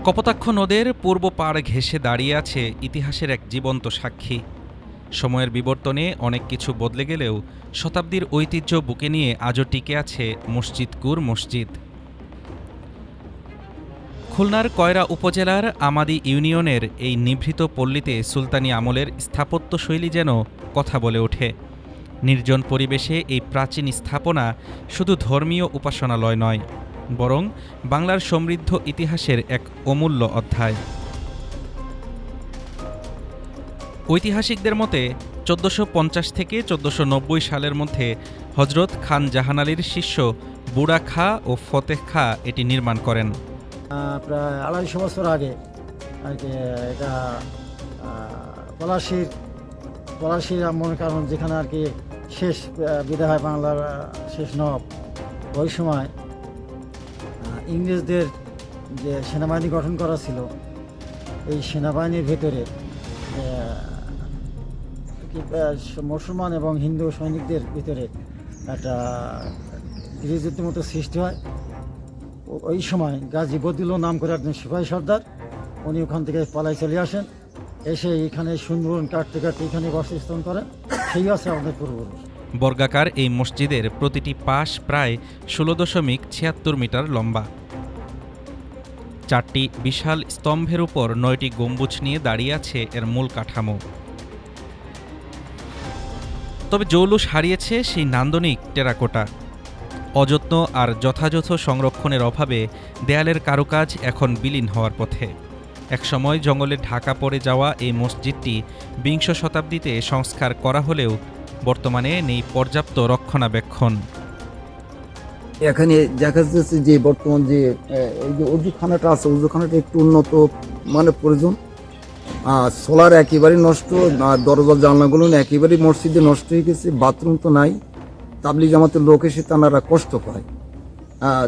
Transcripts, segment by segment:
কপোতাক্ষ নদের পূর্ব পাড় ঘেঁষে দাঁড়িয়ে আছে ইতিহাসের এক জীবন্ত সাক্ষী। সময়ের বিবর্তনে অনেক কিছু বদলে গেলেও শতাব্দীর ঐতিহ্য বুকে নিয়ে আজও টিকে আছে মসজিদকুর মসজিদ। খুলনার কয়রা উপজেলার আমাদি ইউনিয়নের এই নিভৃত পল্লীতে সুলতানি আমলের স্থাপত্যশৈলী যেন কথা বলে ওঠে। নির্জন পরিবেশে এই প্রাচীন স্থাপনা শুধু ধর্মীয় উপাসনালয় নয়, বরং বাংলার সমৃদ্ধ ইতিহাসের এক অমূল্য অধ্যায়। ঐতিহাসিকদের মতে ১৪৫০ থেকে ১৪৯০ সালের মধ্যে হজরত খান জাহান আলীর শিষ্য বুড়া খাঁ ও ফতেহ খাঁ এটি নির্মাণ করেন। প্রায় ২৫০ বছর আগে আর কি এটা পলাশির মনে কারণ যেখানে আর কি শেষ বিদায় হয় বাংলার শেষ নব, ওই সময় ইংরেজদের যে সেনাবাহিনী গঠন করা ছিল, এই সেনাবাহিনীর ভেতরে মুসলমান এবং হিন্দু সৈনিকদের ভিতরে একটা গৃহযুদ্ধের মতো সৃষ্টি হয়। ওই সময় গাজী বদিউল্লাহ নাম করে একজন সিপাহী সর্দার, উনি ওখান থেকে পালাই চলে আসেন, এসে এখানে সুন্দরবন কাটতে কাটতে এখানে বাসস্থান করেন। সেই আছে আমাদের পূর্বপুরুষ। বর্গাকার এই মসজিদের প্রতিটি পাশ প্রায় ১৬.৭৬ মিটার লম্বা। ৪টি বিশাল স্তম্ভের উপর ৯টি গম্বুজ নিয়ে দাঁড়িয়ে আছে এর মূল কাঠামো। তবে জৌলুস হারিয়েছে সেই নান্দনিক টেরাকোটা। অযত্ন আর যথাযথ সংরক্ষণের অভাবে দেয়ালের কারুকাজ এখন বিলীন হওয়ার পথে। একসময় জঙ্গলে ঢাকা পড়ে যাওয়া এই মসজিদটি বিংশ শতাব্দীতে সংস্কার করা হলেও বর্তমানে নেই পর্যাপ্ত রক্ষণাবেক্ষণ। এখানে দেখা যাচ্ছে যে বর্তমান যে এই যে অজুখানাটা আছে, অজুখানাটা একটু উন্নত মানের প্রয়োজন। সোলার একেবারেই নষ্ট, দরজা জানলাগুলো একেবারেই মসজিদে নষ্ট হয়ে গেছে, বাথরুম তো নাই। তাবলিগ জামাতের লোক এসে তারা কষ্ট পায়।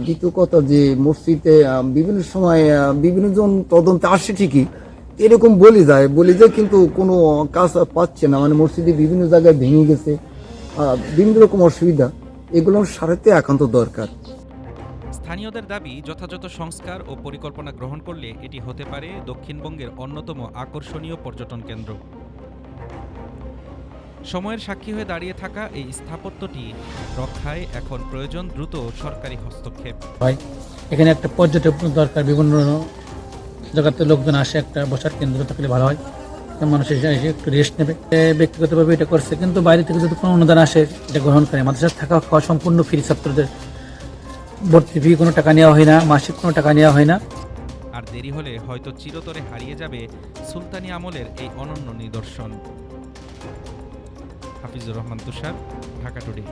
দ্বিতীয় কথা যে মসজিদে বিভিন্ন সময় বিভিন্ন জন তদন্তে আসে ঠিকই, এরকম বলে যায় কিন্তু কোনো কাজ পাচ্ছে না। মানে মসজিদে বিভিন্ন জায়গায় ভেঙে গেছে, বিভিন্ন রকম অসুবিধা, এগুলো সারাতে একান্ত দরকার। স্থানীয়দের দাবি, যথাযথ সংস্কার ও পরিকল্পনা গ্রহণ করলে এটি হতে পারে দক্ষিণবঙ্গের অন্যতম আকর্ষণীয় পর্যটন কেন্দ্র। সময়ের সাক্ষী হয়ে দাঁড়িয়ে থাকা এই স্থাপত্যটি রক্ষায় এখন প্রয়োজন দ্রুত সরকারি হস্তক্ষেপ। এখানে একটা পর্যটক দরকার, বিভিন্ন জায়গাতে লোকজন আসে, একটা বসার কেন্দ্র থাকলে ভালো হয়, মানুষ এসে একটু রেস্ট নেবে। ব্যক্তিগতভাবে এটা করছে, কিন্তু বাইরে থেকে যদি কোনো অনুদান আসে এটা গ্রহণ করে। মাদ্রাসার থাকা খাওয়া সম্পূর্ণ ফ্রি, ছাত্রদের ভর্তি ফি কোনো টাকা নেওয়া হয় না, মাসিক কোনো টাকা নেওয়া হয় না। আর দেরি হলে হয়তো চিরতরে হারিয়ে যাবে সুলতানি আমলের এই অনন্য নিদর্শন। হাফিজুর রহমান তুষার, ঢাকা টুডে।